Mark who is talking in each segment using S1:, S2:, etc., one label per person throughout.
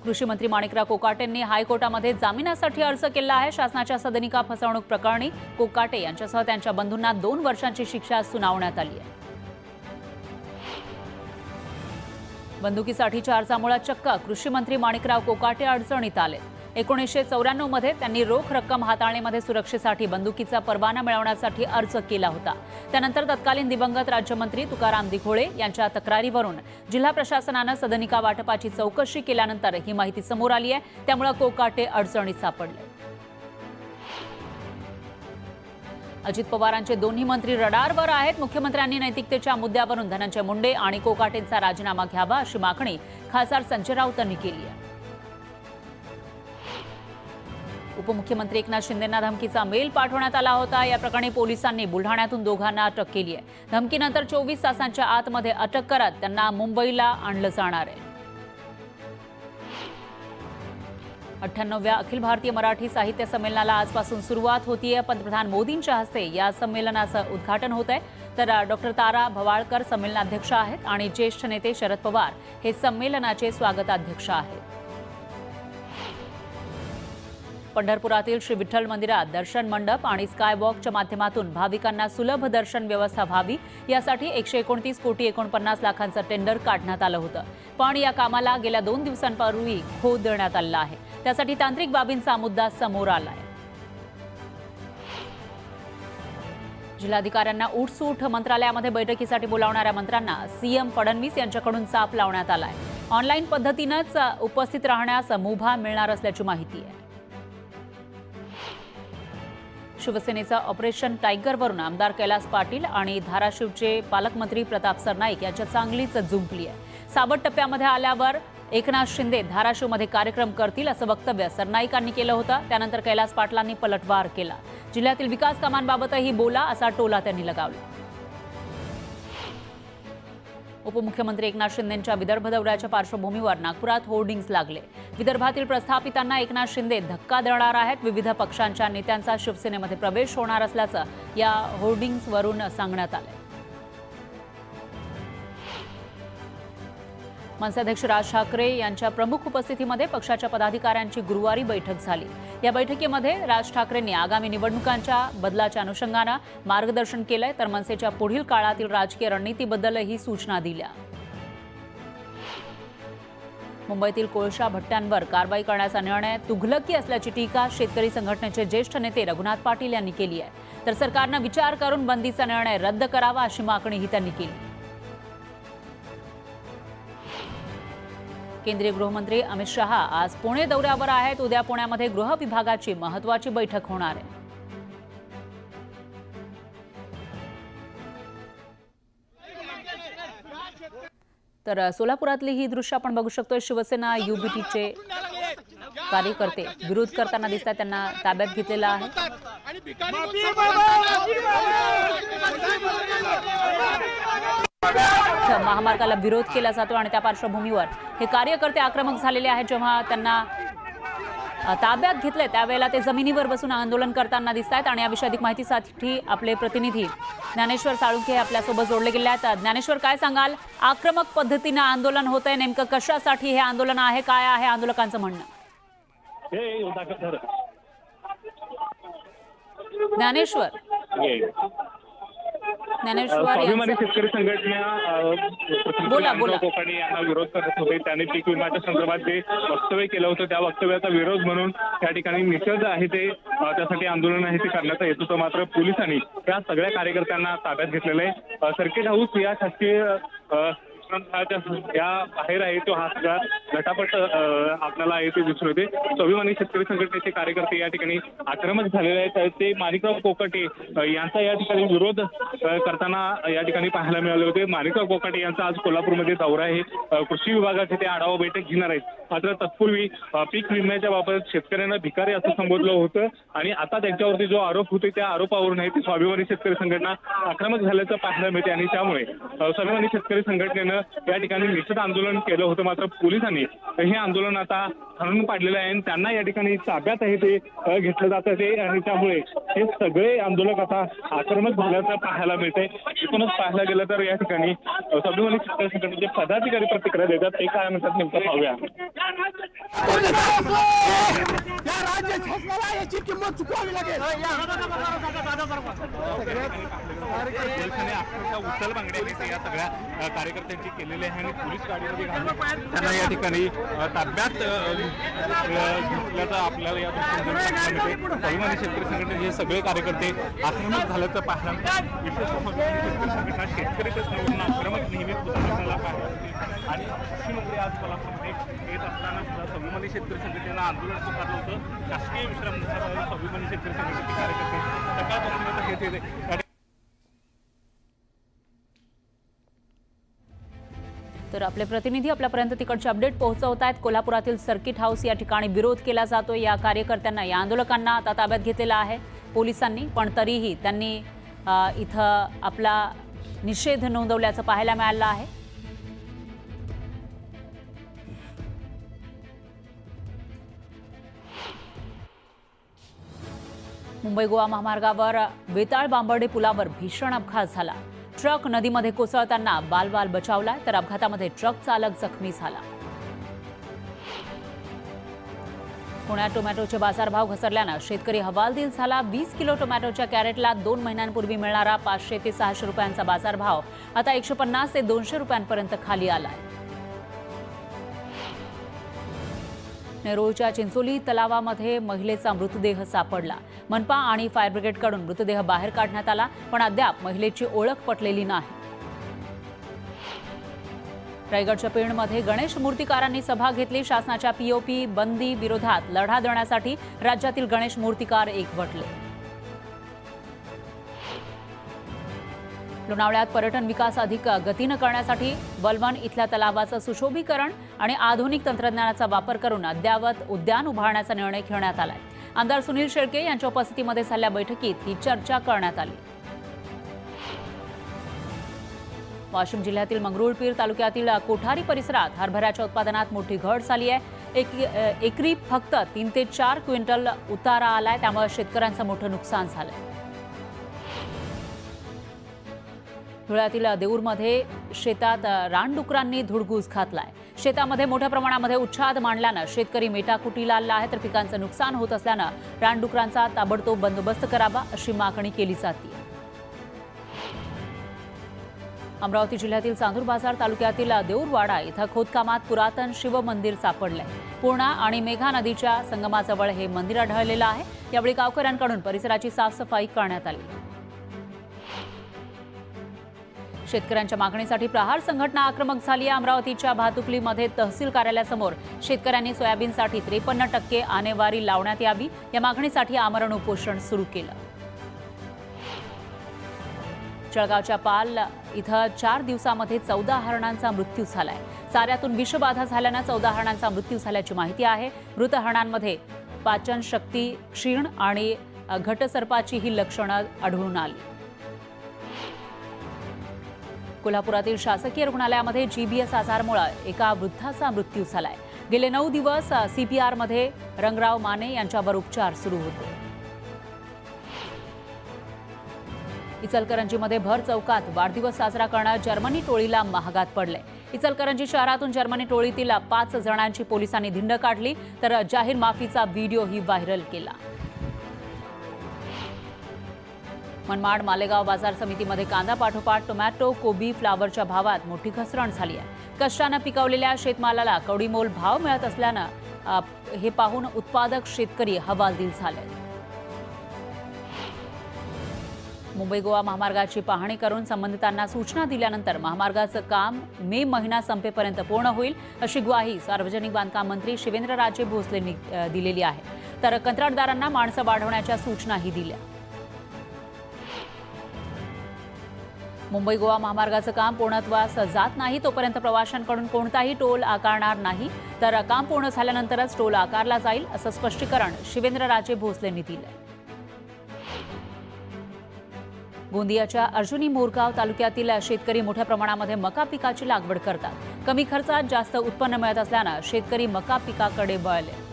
S1: कृषी मंत्री माणिकराव कोकाटेंनी हायकोर्टामध्ये जामिनासाठी अर्ज केला आहे। शासनाच्या सदनिका फसवणूक प्रकरणी कोकाटे यांच्यासह त्यांच्या बंधूंना 2 वर्षांची शिक्षा सुनावण्यात आली आहे। बंदुकीसाठीच्या अर्जामुळे चक्क कृषी मंत्री माणिकराव कोकाटे अडचणीत आले। 1994 मध्ये त्यांनी रोख रक्कम हाताळणीमध्ये सुरक्षेसाठी बंदुकीचा परवाना मिळवण्यासाठी अर्ज केला होता। त्यानंतर तत्कालीन दिवंगत राज्यमंत्री तुकाराम दिघोळे यांच्या तक्रारीवरून जिल्हा प्रशासनाने सदनिका वाटपाची चौकशी केल्यानंतर ही माहिती समोर आली आहे। त्यामुळे कोकाटे अडचणीत सापडले। अजित पवारांचे दोन्ही मंत्री रडारवर आहेत। मुख्यमंत्र्यांनी नैतिकतेच्या मुद्द्यावरून धनंजय मुंडे आणि कोकाटेंचा राजीनामा घ्यावा अशी मागणी खासदार संजय राऊत यांनी केली आहे। उपमुख्यमंत्री एकनाथ शिंदेंना धमकीचा मेल पाठवण्यात आला होता। या प्रकरणी पोलिसांनी बुलढाण्यातून दोघांना अटक केली आहे। धमकीनंतर 24 तासांच्या आतमध्ये अटक करत त्यांना मुंबईला आणलं जाणार आहे। 98व्या अखिल भारतीय मराठी साहित्य संमेलनाला आजपासून सुरुवात होतीये। पंतप्रधान मोदींच्या हस्ते या संमेलनाचं उद्घाटन होत आहे। तर डॉक्टर तारा भवाळकर संमेलनाध्यक्ष आहेत आणि ज्येष्ठ नेते शरद पवार हे संमेलनाचे स्वागताध्यक्ष आहेत। पंढरपुरातील श्री विठ्ठल मंदिरात दर्शन मंडप आणि स्कायवॉकच्या माध्यमातून भाविकांना सुलभ दर्शन व्यवस्था व्हावी यासाठी 129 कोटी 49 लाखांचं टेंडर काढण्यात आलं होतं। पण या कामाला गेल्या 2 दिवसांपूर्वी खोद देण्यात आला आहे। त्यासाठी तांत्रिक बाबींचा मुद्दा समोर आला आहे। जिल्हाधिकाऱ्यांना उठसूट मंत्रालयामध्ये बैठकीसाठी बोलावणाऱ्या मंत्र्यांना सीएम फडणवीस यांच्याकडून चाप लावण्यात आला आहे। ऑनलाईन पद्धतीनेच उपस्थित राहण्यास मुभा मिळणार असल्याची माहिती आहे। शिवसेनेचा ऑपरेशन टायगरवरून आमदार कैलास पाटील आणि धाराशिवचे पालकमंत्री प्रताप सरनाईक यांच्या चांगलीच जुंपली आहे। साबट टप्प्यामध्ये आल्यावर एकनाथ शिंदे धाराशिवमध्ये कार्यक्रम करतील असं वक्तव्य सरनाईकांनी केलं होतं। त्यानंतर कैलास पाटलांनी पलटवार केला। जिल्ह्यातील विकास कामांबाबतही बोला असा टोला त्यांनी लगावला। उपमुख्यमंत्री एकनाथ शिंदेंच्या विदर्भ दौऱ्याच्या पार्श्वभूमीवर नागपुरात होर्डिंग्स लागले। विदर्भातील प्रस्थापितांना एकनाथ शिंदे धक्का देणार आहेत। विविध पक्षांच्या नेत्यांचा शिवसेनेमध्ये प्रवेश होणार असल्याचं या होर्डिंग्सवरून सांगण्यात आलं। मनसे अध्यक्ष राज ठाकरे यांच्या प्रमुख उपस्थितीमध्ये पक्षाच्या पदाधिकाऱ्यांची गुरुवारी बैठक झाली। या बैठकीमध्ये राज ठाकरेंनी आगामी निवडणुकांच्या बदलाच्या अनुषंगाने मार्गदर्शन केलंय। तर मनसेच्या पुढील काळातील राजकीय रणनीतीबद्दलही सूचना दिल्या। मुंबईतील कोळसा भट्ट्यांवर कारवाई करण्याचा निर्णय तुघलकी असल्याची टीका शेतकरी संघटनेचे ज्येष्ठ नेते रघुनाथ पाटील यांनी केली आहे। तर सरकारने विचार करून बंदीचा निर्णय रद्द करावा अशी मागणीही त्यांनी केली। केंद्रीय गृहमंत्री अमित शहा आज पुणे दौऱ्यावर आहेत। उद्या पुण्यामध्ये गृह विभागाची महत्त्वाची बैठक होणार आहे। तर सोलापुरातली ही दृश्य आपण बघू शकतो। शिवसेना युबीटीचे कार्यकर्ते विरोध करताना दिसतात। त्यांना ताब्यात घेतलेला आहे। महामार्गाला विरोध केला जातो आणि त्या पार्श्वभूमीवर हे कार्यकर्ते आक्रमक झालेले आहेत। जेव्हा त्यांना ताब्यात घेतले त्यावेळेला ते जमिनीवर बसून आंदोलन करताना दिसतात। आणि याविषयी अधिक माहितीसाठी आपले प्रतिनिधी ज्ञानेश्वर साळुंखे आपल्यासोबत जोडले गेले आहेत। ज्ञानेश्वर, काय सांगाल? आक्रमक पद्धतीने आंदोलन होत आहे, नेमकं कशासाठी हे आंदोलन आहे? काय आहे आंदोलकांचं म्हणणं? ज्ञानेश्वर
S2: स्वाभिमानी शेतकरी संघटना
S1: बोला
S2: कोकाटे यांना विरोध करत होते। त्यांनी पीक विम्याच्या संदर्भात जे वक्तव्य केलं होतं त्या वक्तव्याचा विरोध म्हणून त्या ठिकाणी निषेध आहे ते त्यासाठी आंदोलन आहे ते करण्याचा येत होतं। मात्र पोलिसांनी त्या सगळ्या कार्यकर्त्यांना ताब्यात घेतलेलं आहे। सर्किट हाऊस या शासकीय या बाहेर आहे तो हा सगळा झटापट आपल्याला आहे ते दिसून येते। स्वाभिमानी शेतकरी संघटनेचे कार्यकर्ते या ठिकाणी आक्रमक झालेले आहेत। ते माणिकराव कोकाटे यांचा या ठिकाणी विरोध करताना या ठिकाणी पाहायला मिळाले होते। माणिकराव कोकाटे यांचा आज कोल्हापूरमध्ये दौरा आहे। कृषी विभागाचे ते आढावा बैठक घेणार आहेत। मात्र तत्पूर्वी पीक विम्याच्या बाबत शेतकऱ्यांना भिकारी असं संबोधलं होतं आणि आता त्यांच्यावरती जो आरोप होते त्या आरोपावरून आहे ते स्वाभिमानी शेतकरी संघटना आक्रमक झाल्याचं पाहायला मिळते। आणि त्यामुळे स्वाभिमानी शेतकरी संघटनेनं संघटनेनं या ठिकाणी निषेध आंदोलन केलं होतं, मात्र पोलिसांनी हे आंदोलन आता हाणून पाडलेलं आहे आणि त्यांना या ठिकाणी ताब्यात आहे ते घेतलं जातं ते, आणि त्यामुळे हे सगळे आंदोलक आता आक्रमक झाल्याचं पाहायला मिळतंय। एकूणच पाहायला गेलं तर या ठिकाणी स्वाभिमानी शेतकरी संघटनेचे पदाधिकारी प्रतिक्रिया देतात, ते काय म्हणतात नेमकं पाहूया।
S3: राज्य शासनाला याची किंमत चुकवावी लागेल।
S2: उचल मागण्या या सगळ्या कार्यकर्त्यांची केलेली आहे आणि पोलीस गाडीमध्ये घालून त्यांना या ठिकाणी ताब्यात घेतल्याचं आपल्याला या स्वाभिमानी शेतकरी संघटनेचे सगळे कार्यकर्ते आक्रमक झाल्याचं पाहायला विशेष शेतकरी संघटना शेतकरीच निवडून आक्रमक नेहमी आपल्याला पाहायला आणि कृषी मंत्री आज कोल्हापूरमध्ये येत असताना सुद्धा स्वाभिमानी शेतकरी संघटनेनं आंदोलन पुकारलं होतं। राष्ट्रीय विश्राम दिवसाला स्वाभिमानी शेतकरी संघटनेचे कार्यकर्ते सकाळपासून घेत येते।
S1: तर आपले प्रतिनिधी आपल्यापर्यंत तिकडचे अपडेट पोहोचवत आहेत। कोल्हापुरातील सर्किट हाऊस या ठिकाणी विरोध केला जातो। या कार्यकर्त्यांना, या आंदोलकांना आता ताब्यात घेतलेला आहे पोलिसांनी, पण तरीही त्यांनी इथं आपला निषेध नोंदवल्याचं पाहायला मिळालं आहे। मुंबई गोवा महामार्गावर वेताळ बांबर्डे पुलावर भीषण अपघात झाला। ट्रक नदीमध्ये कोसळताना बालबाल बचावला, तर अपघातामध्ये ट्रक चालक जखमी झाला। पुण्यात टोमॅटोचे बाजारभाव घसरल्यानं शेतकरी हवालदिल झाला। 20 किलो टोमॅटोच्या कॅरेटला 2 महिन्यांपूर्वी मिळणारा 500 ते 600 रुपयांचा बाजारभाव आता 150 ते 200 रुपयांपर्यंत खाली आलाय। नेरूळच्या चिंचोली तलावामध्ये महिलेचा मृतदेह सापडला। मनपा आणि फायर ब्रिगेडकडून मृतदेह बाहेर काढण्यात आला, पण अद्याप महिलेची ओळख पटलेली नाही। रायगडच्या पेणमध्ये गणेश मूर्तिकारांनी सभा घेतली। शासनाच्या पीओपी बंदी विरोधात लढा देण्यासाठी राज्यातील गणेश मूर्तिकार एकवटले। लोणावळ्यात पर्यटन विकास अधिक गतीनं करण्यासाठी वलवण इथल्या तलावाचं सुशोभीकरण आणि आधुनिक तंत्रज्ञानाचा वापर करून अद्ययावत उद्यान उभारण्याचा निर्णय घेण्यात आलाय। आमदार सुनील शेळके यांच्या उपस्थितीमध्ये झालेल्या बैठकीत ही चर्चा करण्यात आली। वाशिम जिल्ह्यातील मंगरुळपीर तालुक्यातील कोठारी परिसरात हरभऱ्याच्या उत्पादनात मोठी घट झाली आहे। एकरी फक्त 3 ते 4 क्विंटल उतारा आलाय, त्यामुळे शेतकऱ्यांचं मोठं नुकसान झालंय। धुळ्यातील देऊरमध्ये शेतात रानडुकरांनी धुडगूस घातलाय। शेतामध्ये मोठ्या प्रमाणामध्ये उच्छाद मांडल्यानं शेतकरी मेटाकुटीला आला आहे, तर पिकांचं नुकसान होत असल्यानं रानडुकरांचा ताबडतोब बंदोबस्त करावा अशी मागणी केली जाते। अमरावती जिल्ह्यातील चांदूर बाजार तालुक्यातील देऊरवाडा इथं खोदकामात पुरातन शिव मंदिर सापडलंय। पूर्णा आणि मेघा नदीच्या संगमाजवळ हे मंदिर आढळलेलं आहे। यावेळी गावकऱ्यांकडून परिसराची साफसफाई करण्यात आली। शेतकऱ्यांच्या मागणीसाठी प्रहार संघटना आक्रमक झाली आहे। अमरावतीच्या भातुकलीमध्ये तहसील कार्यालयासमोर शेतकऱ्यांनी सोयाबीनसाठी 53% आणेवारी लावण्यात यावी या मागणीसाठी आमरण उपोषण सुरू केलं। जळगावच्या पाल इथं 4 दिवसामध्ये 14 हरणांचा मृत्यू झालाय। चाऱ्यातून विषबाधा झाल्यानं 14 हरणांचा मृत्यू झाल्याची माहिती आहे। मृत हरणांमध्ये पाचन शक्ती क्षीण आणि घटसर्पाची ही लक्षणं आढळून आली। कोल्हापुरातील शासकीय रुग्णालयामध्ये जीबीएस आजारामुळे एका वृद्धाचा मृत्यू झालाय। गेले 9 दिवस सीपीआरमध्ये रंगराव माने यांच्यावर उपचार सुरू होते। इचलकरंजीमध्ये भर चौकात वाढदिवस साजरा करणं जर्मनी टोळीला महागात पडलंय। इचलकरंजी शहरातून जर्मनी टोळीतील 5 जणांची पोलिसांनी धिंड काढली, तर जाहीर माफीचा व्हिडिओही व्हायरल केला। मनमाड मालेगाव बाजार समितीमध्ये कांदा पाठोपाठ टोमॅटो, कोबी, फ्लावरच्या भावात मोठी घसरण झाली आहे। कष्टानं पिकवलेल्या शेतमालाला कवडीमोल भाव मिळत असल्यानं हे पाहून उत्पादक शेतकरी हवालदिल झाले। मुंबई गोवा महामार्गाची पाहणी करून संबंधितांना सूचना दिल्यानंतर महामार्गाचं काम मे महिना संपेपर्यंत पूर्ण होईल अशी ग्वाही सार्वजनिक बांधकाम मंत्री शिवेंद्रराजे भोसलेंनी दिलेली आहे। तर कंत्राटदारांना माणसं वाढवण्याच्या सूचनाही दिल्या। मुंबई गोवा महामार्गाचं काम पूर्णत्वास जात नाही तोपर्यंत प्रवाशांकडून कोणताही टोल आकारणार नाही, तर काम पूर्ण झाल्यानंतरच टोल आकारला जाईल असं स्पष्टीकरण शिवेंद्रराजे भोसलेंनी दिलं। गोंदियाच्या अर्जुनी मोरगाव तालुक्यातील शेतकरी मोठ्या प्रमाणामध्ये मका पिकाची लागवड करतात। कमी खर्चात जास्त उत्पन्न मिळत असल्यानं शेतकरी मका पिकाकडे वळले।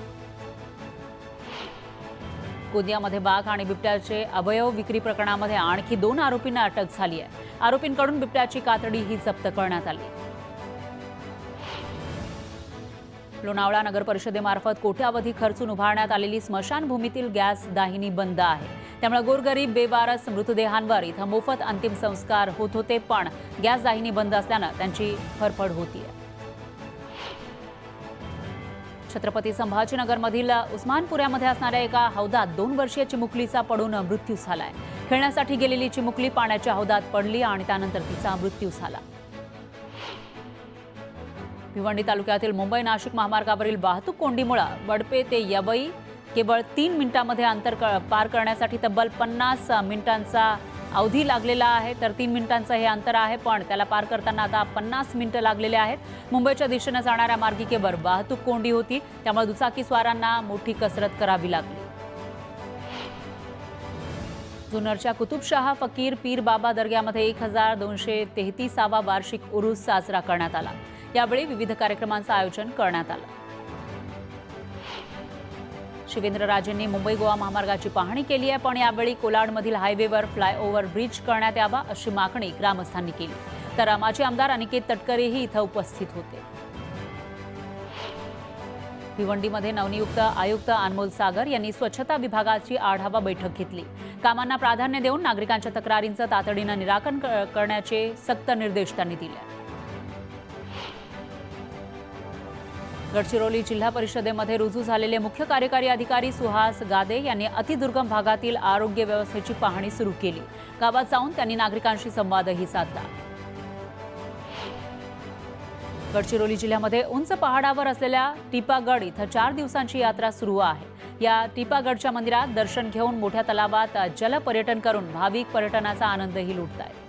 S1: गोंदियामध्ये वाघ आणि बिबट्याचे अवयव विक्री प्रकरणामध्ये आणखी 2 आरोपींना अटक झाली आहे। आरोपींकडून बिबट्याची कातडीही जप्त करण्यात आली। लोणावळा नगर परिषदेमार्फत कोट्यावधी खर्चून उभारण्यात आलेली स्मशानभूमीतील गॅस दाहिनी बंद आहे। त्यामुळे गोरगरीब बेवारस मृतदेहांवर इथं मोफत अंतिम संस्कार होत होते, पण गॅस दाहिनी बंद असल्यानं त्यांची फरफड होतीये। छत्रपती संभाजीनगरमधील उस्मानपुऱ्यामध्ये असणाऱ्या एका हौदात 2 वर्षीय चिमुकलीचा पडून मृत्यू झालाय। खेळण्यासाठी गेलेली चिमुकली पाण्याच्या हौदात पडली आणि त्यानंतर तिचा मृत्यू झाला। भिवंडी तालुक्यातील मुंबई नाशिक महामार्गावरील वाहतूक कोंडीमुळे वडपे ते यवई केवळ 3 मिनिटांमध्ये अंतर पार करण्यासाठी तब्बल 50 मिनिटांचा अवधी लागलेला आहे। तर 3 मिनिटांचं हे अंतर आहे, पण त्याला पार करताना आता 50 मिनिटं लागलेले आहेत। मुंबईच्या दिशेनं जाणाऱ्या मार्गिकेवर वाहतूक कोंडी होती, त्यामुळे दुचाकीस्वारांना मोठी कसरत करावी लागली। जुन्नरच्या कुतुबशाह फकीर पीर बाबा दर्ग्यामध्ये 1233वा वार्षिक उरूस साजरा करण्यात आला। यावेळी विविध कार्यक्रमांचं आयोजन करण्यात आलं। शिवेंद्रराजेंनी मुंबई गोवा महामार्गाची पाहणी केली आहे, पण यावेळी कोलाडमधील हायवेवर फ्लायओव्हर ब्रिज करण्यात यावा अशी मागणी ग्रामस्थांनी केली। तर माजी आमदार अनिकेत तटकरेही इथं उपस्थित होते। भिवंडीमध्ये नवनियुक्त आयुक्त अनमोल सागर यांनी स्वच्छता विभागाची आढावा बैठक घेतली। कामांना प्राधान्य देऊन नागरिकांच्या तक्रारींचं तातडीनं निराकरण करण्याचे सक्त निर्देश त्यांनी दिले। गडचिरोली जिल्हा परिषदेमध्ये रुजू झालेले मुख्य कार्यकारी अधिकारी सुहास गादे यांनी अतिदुर्गम भागातील आरोग्य व्यवस्थेची पाहणी सुरू केली। गावात जाऊन त्यांनी नागरिकांशी संवादही साधला। गडचिरोली जिल्ह्यामध्ये उंच पहाडावर असलेल्या टिपागड इथं 4 दिवसांची यात्रा सुरू आहे। या टिपागडच्या मंदिरात दर्शन घेऊन मोठ्या तलावात जलपर्यटन करून भाविक पर्यटनाचा आनंदही लुटतायत।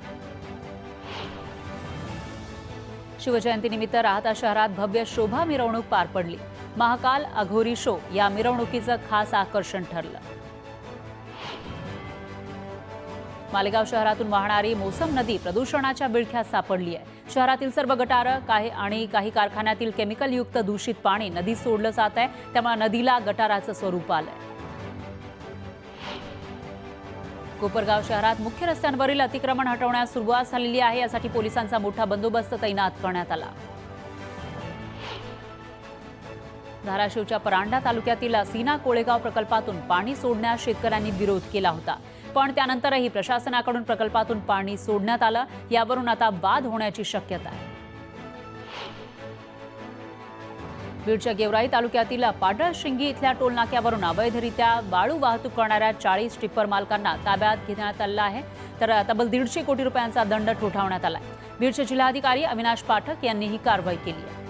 S1: शिवजयंतीनिमित्त राहता शहरात भव्य शोभा मिरवणूक पार पडली। महाकाल अघोरी शो या मिरवणुकीचं खास आकर्षण ठरलं। मालेगाव शहरातून वाहणारी मोसम नदी प्रदूषणाच्या विळख्यात सापडली आहे। शहरातील सर्व गटारं काही कारखान्यातील केमिकलयुक्त दूषित पाणी नदीत सोडलं जात आहे, त्यामुळे नदीला गटाराचं स्वरूप आलंय। कोपरगाव शहरात मुख्य रस्त्यांवरील अतिक्रमण हटवण्यास सुरुवात झालेली आहे। यासाठी पोलिसांचा मोठा बंदोबस्त तैनात करण्यात आला। धाराशिवच्या परांडा तालुक्यातील सीना कोळेगाव प्रकल्पातून पाणी सोडण्यास शेतकऱ्यांनी विरोध केला होता, पण त्यानंतरही प्रशासनाकडून प्रकल्पातून पाणी सोडण्यात आलं। यावरून आता वाद होण्याची शक्यता आहे। बीडच्या गेवराई तालुक्यातील पाडळशिंगी इथल्या टोल नाक्यावरून अवैधरित्या वाळू वाहतूक करणाऱ्या 40 टिप्पर मालकांना ताब्यात घेण्यात आलं आहे। तर तब्बल 150 कोटी रुपयांचा दंड ठोठावण्यात आला आहे। बीडचे जिल्हाधिकारी अविनाश पाठक यांनी ही कारवाई केली आहे।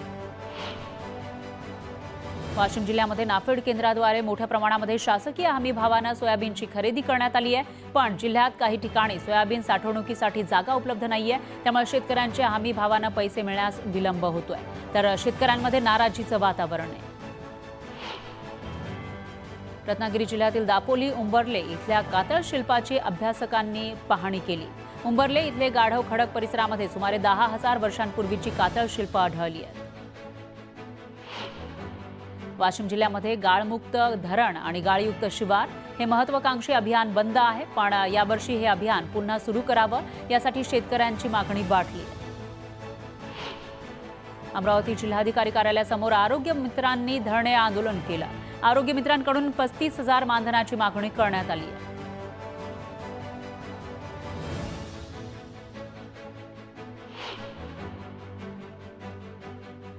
S1: वाशिम जिल्ह्यामध्ये नाफेड केंद्राद्वारे मोठ्या प्रमाणामध्ये शासकीय हमी भावानं सोयाबीनची खरेदी करण्यात आली आहे, पण जिल्ह्यात काही ठिकाणी सोयाबीन साठवणुकीसाठी जागा उपलब्ध नाहीये, त्यामुळे शेतकऱ्यांच्या हमी भावानं पैसे मिळण्यास विलंब होतोय। तर शेतकऱ्यांमध्ये नाराजीचं वातावरण आहे। रत्नागिरी जिल्ह्यातील दापोली उंबरले इथल्या कातळ शिल्पाची अभ्यासकांनी पाहणी केली। उंबरले इथले गाढव खडक परिसरामध्ये सुमारे 10,000 वर्षांपूर्वीची कातळ शिल्प आढळली आहेत। वाशिम जिल्ह्यामध्ये गाळमुक्त धरण आणि गाळयुक्त शिवार हे महत्त्वाकांक्षी अभियान बंद आहे, पण यावर्षी हे अभियान पुन्हा सुरू करावं यासाठी शेतकऱ्यांची मागणी वाढली। अमरावती जिल्हाधिकारी कार्यालयासमोर आरोग्य मित्रांनी धरणे आंदोलन केलं। आरोग्य मित्रांकडून 35,000 मानधनाची मागणी करण्यात आली आहे।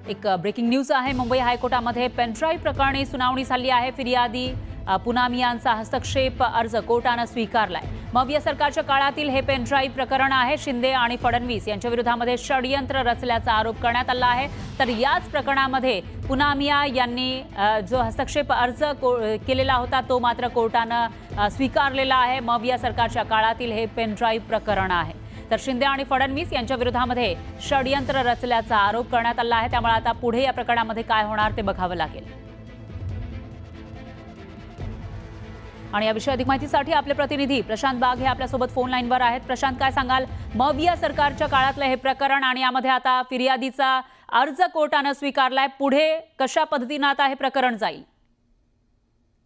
S1: एक ब्रेकिंग न्यूज आहे। मुंबई हायकोर्टामध्ये पेनड्राईव्ह प्रकरणी सुनावणी झाली आहे। फिर्यादी पुनामी यांचा हस्तक्षेप अर्ज कोर्टानं स्वीकारलाय। मविया सरकारच्या काळातील हे पेनड्राईव्ह प्रकरण आहे। शिंदे आणि फडणवीस यांच्या विरोधामध्ये षडयंत्र रचल्याचा आरोप करण्यात आला आहे। तर याच प्रकरणामध्ये पुनामिया यांनी जो हस्तक्षेप अर्ज केलेला होता तो मात्र कोर्टानं स्वीकारलेला आहे। मविया सरकारच्या काळातील हे पेनड्राईव्ह प्रकरण आहे। तर शिंदे आणि फडणवीस यांच्या विरोधामध्ये षडयंत्र रचल्याचा आरोप करण्यात आला आहे। त्यामुळे आता पुढे या प्रकरणामध्ये काय होणार ते बघावं लागेल। आणि याविषयी अधिक माहितीसाठी आपले प्रतिनिधी प्रशांत बाग हे आपल्यासोबत फोन लाईनवर आहेत. प्रशांत, काय सांगाल, मविया सरकारच्या काळातलं हे प्रकरण आणि यामध्ये आता फिर्यादीचा अर्ज कोर्टानं स्वीकारलाय, पुढे कशा पद्धतीनं आता हे प्रकरण जाईल?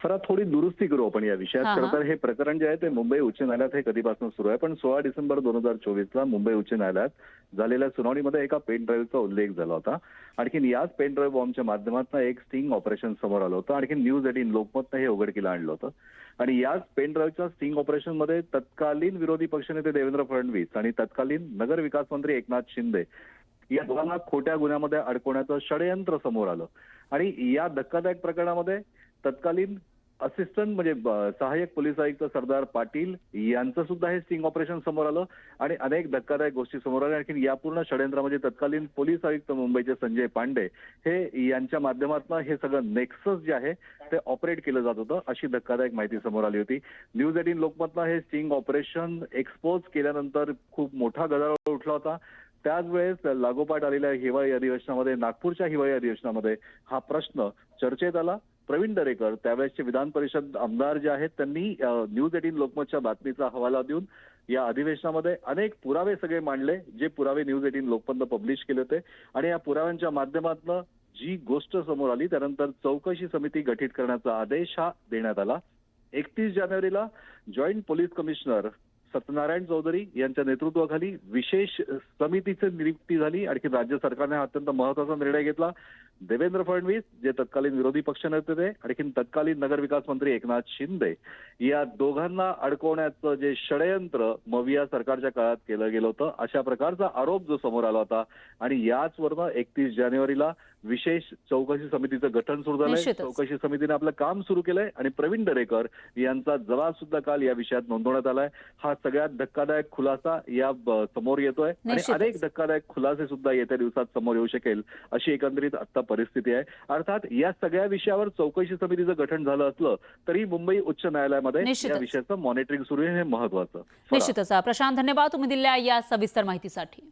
S4: जरा थोडी दुरुस्ती करू आपण या विषयात.
S1: हा, हा.
S4: खरं तर हे प्रकरण जे आहे ते मुंबई उच्च न्यायालयात हे कधीपासून सुरू आहे, पण 16 डिसेंबर 2024 मुंबई उच्च न्यायालयात झालेल्या सुनावणीमध्ये एका पेन ड्राईव्हचा उल्लेख झाला होता. आणखीन याच पेन ड्राईव्ह बॉम्बच्या माध्यमातून एक स्टिंग ऑपरेशन समोर आलं होतं. आणखी न्यूज 18 लोकमतनं हे उघडकीला आणलं होतं. आणि याच पेन ड्राईव्हच्या स्टिंग ऑपरेशनमध्ये तत्कालीन विरोधी पक्षनेते देवेंद्र फडणवीस आणि तत्कालीन नगर विकास मंत्री एकनाथ शिंदे या दोघांना खोट्या गुन्ह्यामध्ये अडकवण्याचं षडयंत्र समोर आलं. आणि या धक्कादायक प्रकरणामध्ये तत्कालीन असिस्टंट म्हणजे सहाय्यक पोलीस आयुक्त सरदार पाटील यांचं सुद्धा हे स्टिंग ऑपरेशन समोर आलं आणि अनेक धक्कादायक गोष्टी समोर आल्या. आणखी या पूर्ण षडयंत्रामध्ये तत्कालीन पोलीस आयुक्त मुंबईचे संजय पांडे हे यांच्या माध्यमातून हे सगळं नेक्सस जे आहे ते ऑपरेट केलं जात होतं, अशी धक्कादायक माहिती समोर आली होती. न्यूज 18 लोकमतनं हे स्टिंग ऑपरेशन एक्सपोज केल्यानंतर खूप मोठा गदारोळ उठला होता. त्याच वेळेस लागोपाठ आलेल्या हिवाळी अधिवेशनामध्ये, नागपूरच्या हिवाळी अधिवेशनामध्ये हा प्रश्न चर्चेत आला. प्रवीण दरेकर त्यावेळेसचे विधान परिषद आमदार जे आहेत त्यांनी न्यूज 18 लोकमतच्या बातमीचा हवाला देऊन या अधिवेशनामध्ये अनेक पुरावे सगळे मांडले, जे पुरावे न्यूज 18 लोकमतनं पब्लिश केले होते. आणि या पुराव्यांच्या माध्यमातून जी गोष्ट समोर आली त्यानंतर चौकशी समिती गठीत करण्याचा आदेश हा देण्यात आला. 31 जानेवारीला joint police commissioner Satyanarayan Chaudhary यांच्या नेतृत्वाखाली विशेष समितीची नियुक्ती झाली. आणखी राज्य सरकारने हा अत्यंत महत्वाचा निर्णय घेतला. देवेंद्र फडणवीस जे तत्कालीन विरोधी पक्षनेते होते, आणखी तत्कालीन नगरविकास मंत्री एकनाथ शिंदे या दोघांना अडकवण्याचं जे षडयंत्र मविया सरकारच्या काळात केलं गेलं होतं, अशा प्रकारचा आरोप जो समोर आला होता. आणि याचवरनं 31 जानेवारीला विशेष चौकशी समितीचं गठन सुरू झालंय.
S1: निश्चितच.
S4: चौकशी समितीने आपलं काम सुरू केलंय आणि प्रवीण दरेकर यांचा जबाब सुद्धा काल या विषयात नोंदवण्यात आलाय. हा सगळ्यात धक्कादायक खुलासा या समोर येतोय आणि
S1: निश्चितच.
S4: अनेक धक्कादायक खुलासे सुद्धा येत्या दिवसात समोर येऊ शकेल, अशी एकंदरीत आता परिस्थिती आहे. अर्थात या सगळ्या विषयावर चौकशी समितीचं गठन झालं असलं तरी मुंबई उच्च न्यायालयामध्ये
S1: निश्चितच.
S4: या विषयाचं मॉनिटरिंग सुरू आहे, हे महत्वाचं.
S1: निश्चितच. प्रशांत, धन्यवाद तुम्ही दिलेल्या या सविस्तर माहितीसाठी.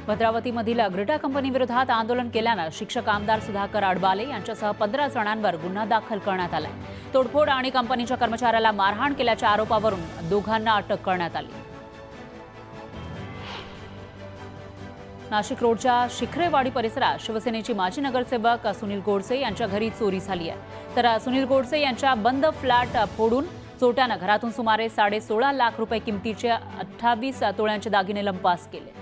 S1: भद्रावतीमधील ग्रिटा कंपनी विरोधात आंदोलन केल्यानं शिक्षक आमदार सुधाकर अडबाले यांच्यासह 15 जणांवर गुन्हा दाखल करण्यात आलाय. तोडफोड आणि कंपनीच्या कर्मचाऱ्याला मारहाण केल्याच्या आरोपावरून दोघांना अटक करण्यात आली. नाशिक रोडच्या शिखरेवाडी परिसरात शिवसेनेची माजी नगरसेवक सुनील गोडसे यांच्या घरी चोरी झाली आहे. तर सुनील गोडसे यांच्या बंद फ्लॅट फोडून चोरट्यानं घरातून सुमारे 16.5 लाख रुपये किमतीचे 28 तोळ्यांचे दागिने लंपास केले.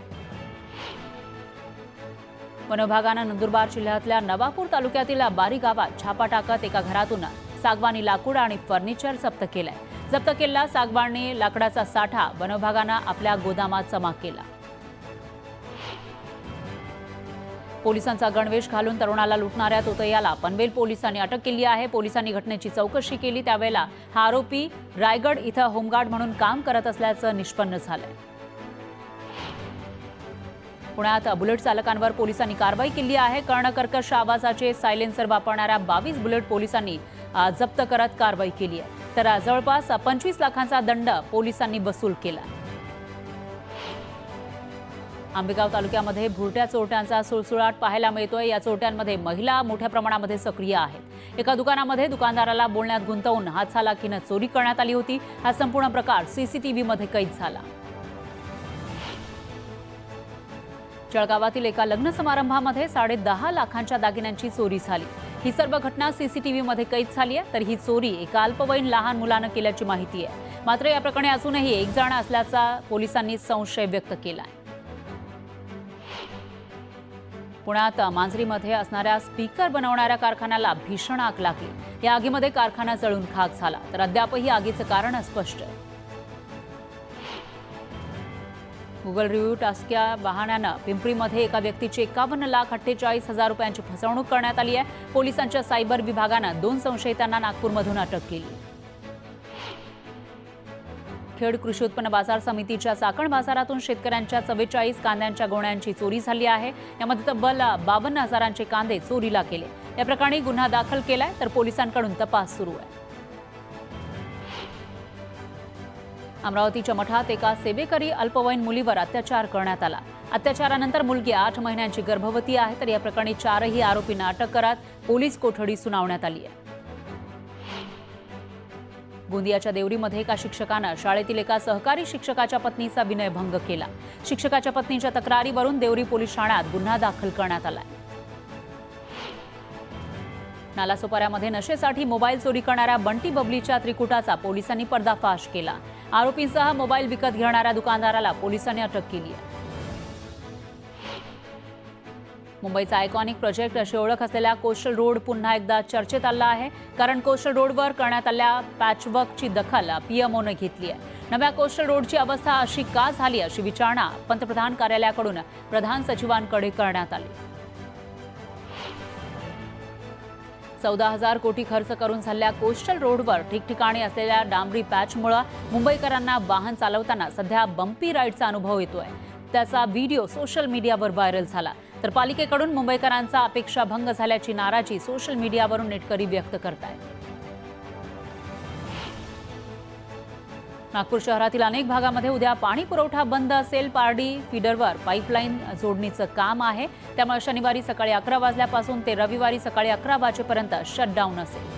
S1: वन विभागानं नंदुरबार जिल्ह्यातल्या नवापूर तालुक्यातील बारी गावात छापा टाकत एका घरातून सागवानी लाकूड आणि फर्निचर जप्त केलंय. जप्त केलेला सागवानी लाकडाचा साठा वन विभागानं आपल्या गोदामात जमा केला. पोलिसांचा गणवेश घालून तरुणाला लुटणाऱ्या तोतयाला पनवेल पोलिसांनी अटक केली आहे. पोलिसांनी घटनेची चौकशी केली त्यावेळेला हा आरोपी रायगड इथं होमगार्ड म्हणून काम करत असल्याचं निष्पन्न झालंय. पुण्यात बुलेट चालकांवर पोलिसांनी कारवाई केली आहे. कर्णकर्कश आवाजाचे सायलेन्सर वापरणाऱ्या 22 बुलेट पोलिसांनी जप्त करत कारवाई केली आहे. तर जवळपास 25 लाखांचा दंड पोलिसांनी वसूल केला. आंबेगाव तालुक्यामध्ये भुरट्या चोरट्यांचा सुळसुळाट पाहायला मिळतोय. या चोरट्यांमध्ये महिला मोठ्या प्रमाणामध्ये सक्रिय आहेत. एका दुकानामध्ये दुकानदाराला बोलण्यात गुंतवून हातचालाखीनं चोरी करण्यात आली होती. हा संपूर्ण प्रकार सीसीटीव्हीमध्ये कैद झाला. जळगावातील एका लग्न समारंभामध्ये 10.5 लाखांच्या दागिन्यांची चोरी झाली. ही सर्व घटना सीसीटीव्हीमध्ये कैद झाली आहे. तर ही चोरी एका अल्पवयीन लहान मुलानं केल्याची माहिती आहे. मात्र या प्रकरणी अजूनही एक जण असल्याचा पोलिसांनी संशय व्यक्त केला आहे. पुण्यात मांजरीमध्ये असणाऱ्या स्पीकर बनवणाऱ्या कारखान्याला भीषण आग लागली. या आगीमध्ये कारखाना जळून खाक झाला. तर अद्यापही आगीचं कारण अस्पष्ट आहे. गुगल रिव्ह्यू टास्कच्या बहाण्यानं पिंपरीमध्ये एका व्यक्तीची 51,48,000 रुपयांची फसवणूक करण्यात आली आहे. पोलिसांच्या सायबर विभागानं 2 संशयितांना नागपूरमधून अटक केली. खेड कृषी उत्पन्न बाजार समितीच्या चाकण बाजारातून शेतकऱ्यांच्या 44 कांद्यांच्या गोण्यांची चोरी झाली आहे. यामध्ये तब्बल 52,000 कांदे चोरीला गेले. या प्रकरणी गुन्हा दाखल केलाय. तर पोलिसांकडून तपास सुरू आहे. अमरावतीच्या मठात एका सेवेकरी अल्पवयीन मुलीवर अत्याचार करण्यात आला. अत्याचारानंतर मुलगी 8 महिन्यांची गर्भवती आहे. तर या प्रकरणी 4ही आरोपींना अटक करत पोलीस कोठडी सुनावण्यात आली आहे. गोंदियाच्या देवरीमध्ये एका शिक्षकानं शाळेतील एका सहकारी शिक्षकाच्या पत्नीचा विनयभंग केला. शिक्षकाच्या पत्नीच्या तक्रारीवरून देवरी पोलीस ठाण्यात गुन्हा दाखल करण्यात आला. नालासोपाऱ्यामध्ये नशेसाठी मोबाईल चोरी करणाऱ्या बंटी बबलीच्या त्रिकुटाचा पोलिसांनी पर्दाफाश केला. आरोपींसह मोबाईल विकत घेणाऱ्या दुकानदाराला पोलिसांनी अटक केली आहे. मुंबईचा आयकॉनिक प्रोजेक्ट अशी ओळख असलेल्या कोस्टल रोड पुन्हा एकदा चर्चेत आला आहे. कारण कोस्टल रोडवर करण्यात आलेल्या पॅचवर्कची दखल पीएमओने घेतली आहे. नव्या कोस्टल रोडची अवस्था अशी का झाली अशी विचारणा पंतप्रधान कार्यालयाकडून प्रधान सचिवांकडे करण्यात आली. 14,000 कोटी खर्च करून झालेल्या कोस्टल रोडवर ठिकठिकाणी असलेल्या डांबरी पॅचमुळे मुंबईकरांना वाहन चालवताना सध्या बम्पी राईडचा अनुभव येतोय. त्याचा व्हिडिओ सोशल मीडियावर व्हायरल झाला. तर पालिकेकडून मुंबईकरांचा अपेक्षाभंग झाल्याची नाराजी सोशल मीडियावरून नेटकरी व्यक्त करतायत. नागपूर शहरातील अनेक भागामध्ये उद्या पाणी पुरवठा बंद असेल. पारडी फीडरवर पाईपलाईन जोडणीचं काम आहे. त्यामुळे शनिवारी सकाळी 11 वाजल्यापासून ते रविवारी सकाळी 11 वाजेपर्यंत शटडाऊन असेल.